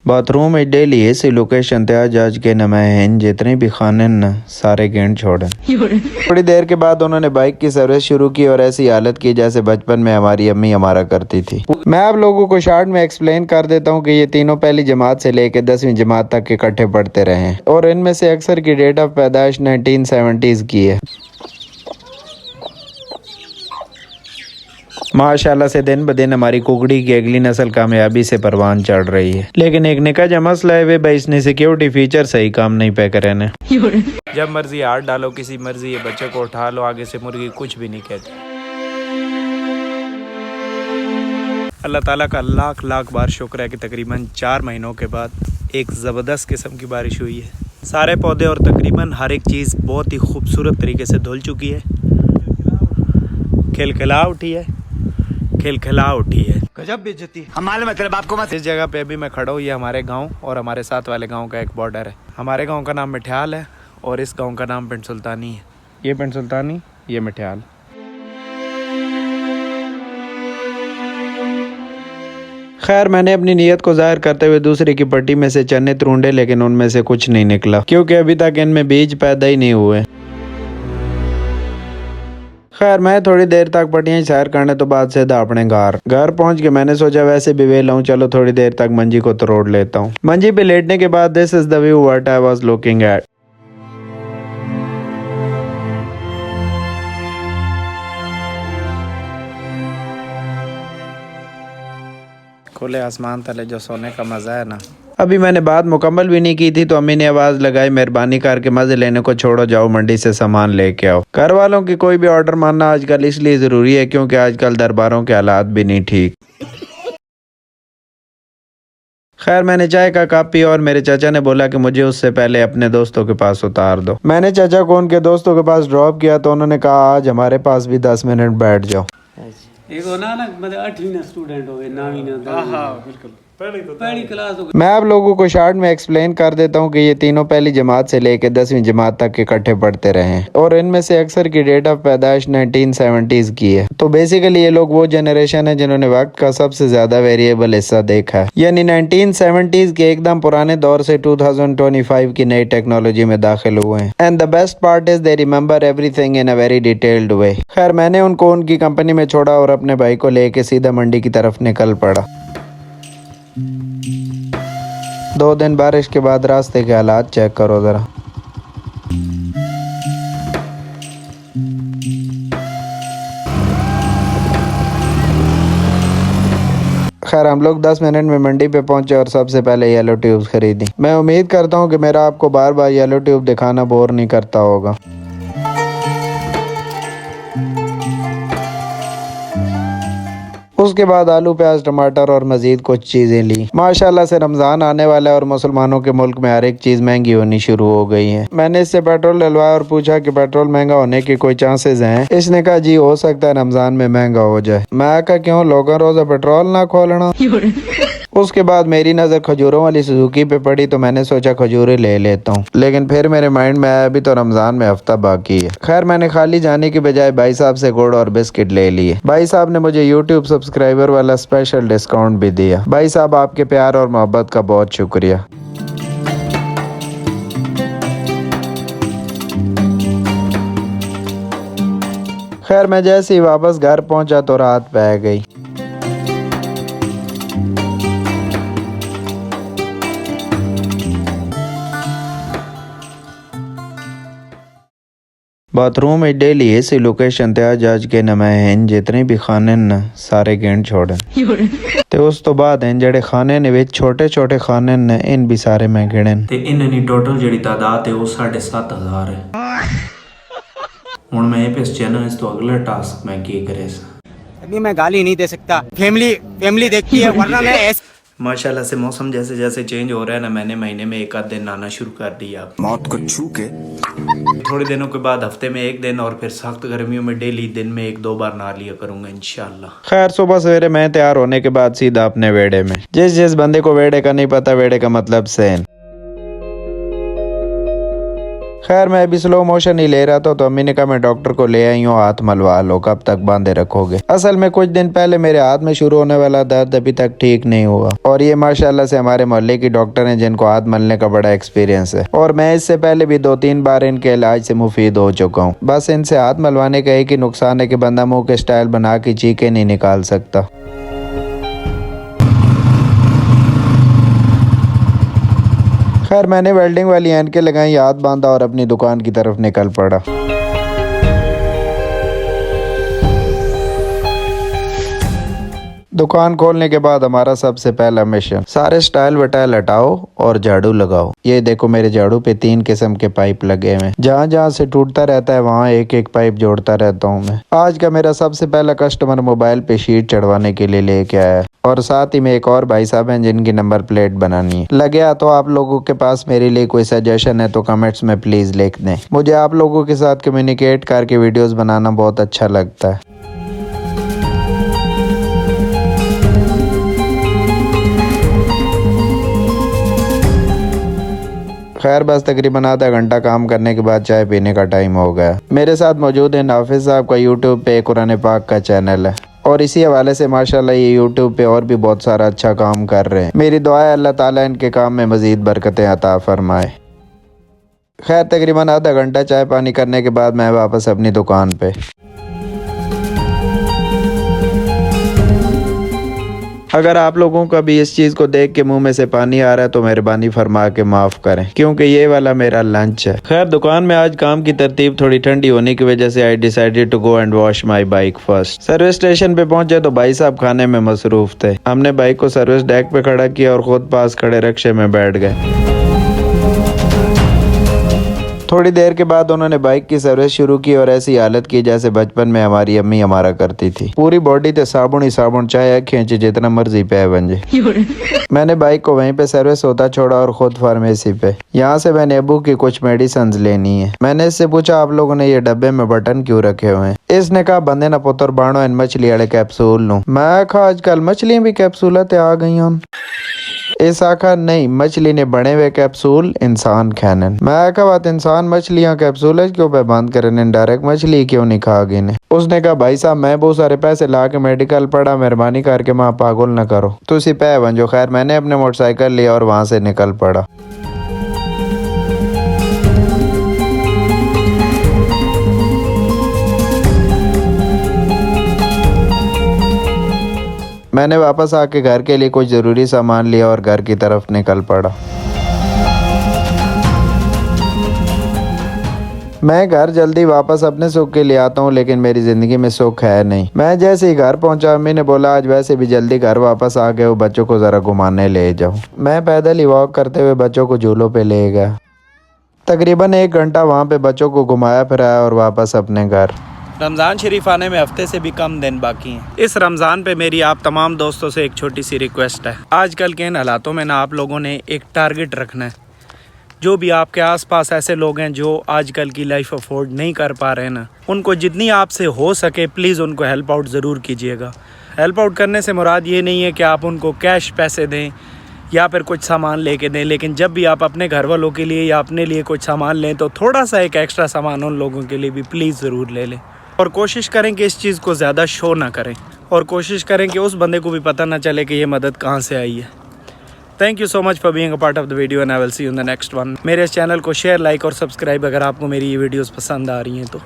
Bathroom daily ऐसी location ते आज के न मैं हैं जितने भी खाने न सारे गेंद छोड़े। थोड़ी देर के बाद उन्होंने बाइक की सर्विस शुरू की और ऐसी हालत की जैसे बचपन में हमारी अम्मी हमारा करती थी। मैं आप लोगों को शॉर्ट में एक्सप्लेन कर देता हूँ कि ये तीनों पहली जमात से लेकर 10वीं जमात तक इकट्ठे पढ़ते रहे हैं और इनमें से अक्सर की डेट ऑफ पैदाइश 1970s की है। माशाल्लाह से दिन ब दिन हमारी कुकड़ी की अगली नस्ल कामयाबी से परवान चढ़ रही है, लेकिन एक निका जो मसला है वे भाई इसने सिक्योरिटी फीचर सही काम नहीं पे करे ने। जब मर्जी हाथ डालो किसी मर्जी ये बच्चे को उठा लो, आगे से मुर्गी कुछ भी नहीं कहती। अल्लाह ताला का लाख लाख बार शुक्र है कि तकरीबन 4 महीनों के बाद एक ज़बरदस्त किस्म की बारिश हुई है। सारे पौधे और तकरीबन हर एक चीज़ बहुत ही खूबसूरत तरीके से धुल चुकी है, खिलखिला उठी है, खिलखिला उठी है। गजब बेइज्जती हमारे मतलब आपको मत। इस जगह पे अभी मैं खड़ा हूँ, ये हमारे गांव और हमारे साथ वाले गांव का एक बॉर्डर है। हमारे गांव का नाम मिठ्याल है और इस गांव का नाम पिंड सुल्तानी है। ये पिंड सुल्तानी, ये मिठ्याल। खैर मैंने अपनी नीयत को जाहिर करते हुए दूसरे की पट्टी में से चने ढूंढे, लेकिन उनमें से कुछ नहीं निकला क्योंकि अभी तक इनमें बीज पैदा ही नहीं हुए। खैर मैं थोड़ी देर तक पट्टियां सैर करने तो बाद सीधा अपने घर पहुंच के मैंने सोचा वैसे भी वेला हूं, चलो थोड़ी देर तक मंजी को तरोड़ लेता हूं। मंजी पे लेटने के बाद this is the view what I was looking at. खुले आसमान तले जो सोने का मजा है ना। अभी मैंने बात मुकम्मल भी नहीं की थी तो अम्मी ने आवाज़ लगाई, मेहरबानी करके मज़े लेने को छोड़ो, जाओ मंडी से सामान लेके आओ। घर वालों की कोई भी ऑर्डर मानना आजकल इसलिए ज़रूरी है क्योंकि आजकल दरबारों के हालात भी नहीं ठीक। खैर मैंने चाय का कप पिया और मेरे चाचा ने बोला कि मुझे उससे पहले अपने दोस्तों के पास उतार दो। मैंने चाचा को उनके दोस्तों के पास ड्रॉप किया तो उन्होंने कहा आज हमारे पास भी 10 मिनट बैठ जाओ। एक होना ना मतलब 8वीं ना स्टूडेंट हो गए, 9वीं ना। हाँ बिल्कुल पहली क्लास हो गई। मैं आप लोगों को शॉर्ट में एक्सप्लेन कर देता हूँ कि ये तीनों पहली जमात से लेकर 10वीं जमात तक इकट्ठे पढ़ते रहे हैं और इनमें से अक्सर की डेट ऑफ पैदाइश 1970s की है। तो बेसिकली ये लोग वो जनरेशन है जिन्होंने वक्त का सबसे ज्यादा वेरिएबल हिस्सा देखा है, यानी 1970s के एकदम पुराने दौर से 2025 की नई टेक्नोलॉजी में दाखिल हुए हैं। And the best part is they remember everything in a very detailed वे। खैर मैंने उनको उनकी कंपनी में छोड़ा और अपने भाई को लेके सीधा मंडी की तरफ निकल पड़ा। 2 दिन बारिश के बाद रास्ते के हालात चेक करो जरा। खैर हम लोग 10 मिनट में मंडी पे पहुंचे और सबसे पहले येलो ट्यूब्स खरीदी। मैं उम्मीद करता हूं कि मेरा आपको बार बार येलो ट्यूब दिखाना बोर नहीं करता होगा। उसके बाद आलू प्याज टमाटर और मजीद कुछ चीजें ली। माशाल्लाह से रमजान आने वाला है और मुसलमानों के मुल्क में हर एक चीज महंगी होनी शुरू हो गई है। मैंने इससे पेट्रोल डलवाया और पूछा कि पेट्रोल महंगा होने की कोई चांसेस हैं। इसने कहा जी हो सकता है रमजान में महंगा हो जाए। मैं कहा क्यों, लोगों रोजा पेट्रोल ना खोलना। उसके बाद मेरी नज़र खजूरों वाली सुजुकी पे पड़ी तो मैंने सोचा खजूरें ले लेता हूँ, लेकिन फिर मेरे माइंड में आया अभी तो रमजान में हफ्ता बाकी है। खैर मैंने खाली जाने की बजाय भाई साहब से गुड़ और बिस्किट ले लिए। भाई साहब ने मुझे YouTube सब्सक्राइबर वाला स्पेशल डिस्काउंट भी दिया। भाई साहब आपके प्यार और मोहब्बत का बहुत शुक्रिया। खैर मैं जैसे ही वापस घर पहुंचा तो रात पै गई। बाथरूम डेली ऐसी लोकेशन ते आज के न मैं हैं जितने भी खाने न सारे गेंद छोड़े ते उस तो बाद हैं जेड़े खाने ने विच छोटे छोटे खाने न इन भी सारे मैं गिने ते इन नी टोटल जेड़ी तादाद है वो 7,500 है। हुन मैं पे इस चैनल इस तो अगला टास्क मैं की करे अभी मैं गाली नहीं दे सकता, फैमिली देखती है वरना मैं माशाल्लाह से मौसम जैसे जैसे चेंज हो रहा है ना, मैंने महीने में 1 आध दिन नहाना शुरू कर दिया। मौत को छू के थोड़े दिनों के बाद हफ्ते में 1 दिन और फिर सख्त गर्मियों में डेली दिन में 1-2 बार नहा लिया करूंगा इंशाल्लाह। खैर सुबह सवेरे मैं तैयार होने के बाद सीधा अपने वेड़े में। जिस बंदे को वेड़े का नहीं पता, वेड़े का मतलब सेन। खैर मैं अभी स्लो मोशन ही ले रहा था तो अम्मी ने कहा मैं डॉक्टर को ले आई हूँ, हाथ मलवा लो, कब तक बांधे रखोगे। असल में कुछ दिन पहले मेरे हाथ में शुरू होने वाला दर्द अभी तक ठीक नहीं हुआ और ये माशाल्लाह से हमारे मोहल्ले की डॉक्टर हैं जिनको हाथ मलने का बड़ा एक्सपीरियंस है और मैं इससे पहले भी 2-3 बार इनके इलाज से मुफीद हो चुका हूँ। बस इनसे हाथ मलवाने का एक ही नुकसान है कि बंदा मुँह के स्टाइल बना के चीखे नहीं निकाल सकता। खैर मैंने वेल्डिंग वाली ऐनकें लगाई, हाथ बांधा और अपनी दुकान की तरफ निकल पड़ा। दुकान खोलने के बाद हमारा सबसे पहला मिशन, सारे स्टाइल वटाइल हटाओ और झाड़ू लगाओ। ये देखो मेरे झाड़ू पे 3 किस्म के पाइप लगे हुए हैं, जहाँ जहाँ से टूटता रहता है वहाँ एक एक पाइप जोड़ता रहता हूँ मैं। आज का मेरा सबसे पहला कस्टमर मोबाइल पे शीट चढ़वाने के लिए लेके आया और साथ ही में एक और भाई साहब हैं जिनकी नंबर प्लेट बनानी है। लगे तो आप लोगों के पास मेरे लिए कोई सजेशन है तो कमेंट्स में प्लीज लिख दें। मुझे आप लोगों के साथ कम्युनिकेट करके वीडियोस बनाना बहुत अच्छा लगता है। खैर बस तकरीबन आधा घंटा काम करने के बाद चाय पीने का टाइम हो गया। मेरे साथ मौजूद है नाफिज साहब का यूट्यूब पे कुरान पाक का चैनल है और इसी हवाले से माशाल्लाह ये यूट्यूब पे और भी बहुत सारा अच्छा काम कर रहे हैं। मेरी दुआ है अल्लाह ताला इनके काम में मजीद बरकतें अता फरमाए। खैर तकरीबन आधा घंटा चाय पानी करने के बाद मैं वापस अपनी दुकान पे। अगर आप लोगों का भी इस चीज़ को देख के मुंह में से पानी आ रहा है तो मेहरबानी फरमा के माफ़ करें क्योंकि ये वाला मेरा लंच है। खैर दुकान में आज काम की तरतीब थोड़ी ठंडी होने की वजह से I decided to go and wash my bike first. Service station पे पहुंचे तो भाई साहब खाने में मसरूफ थे। हमने बाइक को सर्विस डेक पे खड़ा किया और खुद पास खड़े रिक्शे में बैठ गए। थोड़ी देर के बाद उन्होंने बाइक की सर्विस शुरू की और ऐसी हालत की जैसे बचपन में हमारी अम्मी हमारा करती थी। पूरी बॉडी ते साबुन ही साबुन, चाहे खींचे जितना मर्जी पे बन जाए। मैंने बाइक को वहीं पे सर्विस होता छोड़ा और खुद फार्मेसी पे। यहाँ से मैंने अबू की कुछ मेडिसिन लेनी है। मैंने इससे पूछा आप लोगों ने ये डब्बे में बटन क्यों रखे हुए हैं। इसने कहा बंदे ना पुत्र बाणो इन मछली वाले कैप्सूल लूं। मैं कहा आजकल मछलियां भी कैप्सूलत आ गई हूं। इस आखा नहीं, मछली ने बने हुए कैप्सूल इंसान खानन। मैं कहा बात इंसान मछलियां कैप्सूल क्यों पे बंद करें, डायरेक्ट मछली क्यों नहीं खा गई ने। उसने कहा भाई साहब मैं बहुत सारे पैसे ला के मेडिकल पढ़ा, मेहरबानी करके माँ पागल न करो, तुसी पै बंजो। खैर मैंने अपने मोटरसाइकिल लिया और वहां से निकल पड़ा। मैंने वापस आके घर के लिए कुछ ज़रूरी सामान लिया और घर की तरफ निकल पड़ा। मैं घर जल्दी वापस अपने सुख के लिए आता हूँ लेकिन मेरी ज़िंदगी में सुख है नहीं। मैं जैसे ही घर पहुँचा अम्मी ने बोला आज वैसे भी जल्दी घर वापस आ गए हो, बच्चों को ज़रा घुमाने ले जाओ। मैं पैदल ही वॉक करते हुए बच्चों को झूलों पे ले गया। तकरीबन 1 घंटा वहाँ पे बच्चों को घुमाया फिराया और वापस अपने घर। रमज़ान शरीफ आने में हफ्ते से भी कम दिन बाकी हैं। इस रमज़ान पे मेरी आप तमाम दोस्तों से एक छोटी सी रिक्वेस्ट है। आजकल के इन हालातों में ना आप लोगों ने एक टारगेट रखना है। जो भी आपके आसपास ऐसे लोग हैं जो आजकल की लाइफ अफोर्ड नहीं कर पा रहे हैं ना, उनको जितनी आपसे हो सके प्लीज़ उनको हेल्प आउट ज़रूर कीजिएगा। हेल्प आउट करने से मुराद ये नहीं है कि आप उनको कैश पैसे दें या फिर कुछ सामान लेके दें, लेकिन जब भी आप अपने घर वालों के लिए या अपने लिए कुछ सामान लें तो थोड़ा सा एक एक्स्ट्रा सामान उन लोगों के लिए भी प्लीज़ ज़रूर ले लें। और कोशिश करें कि इस चीज़ को ज़्यादा शो ना करें और कोशिश करें कि उस बंदे को भी पता ना चले कि ये मदद कहाँ से आई है। Thank you so much for being a part of the video and I will see you in the next one. मेरे इस चैनल को शेयर, लाइक और सब्सक्राइब अगर आपको मेरी ये वीडियोस पसंद आ रही हैं तो।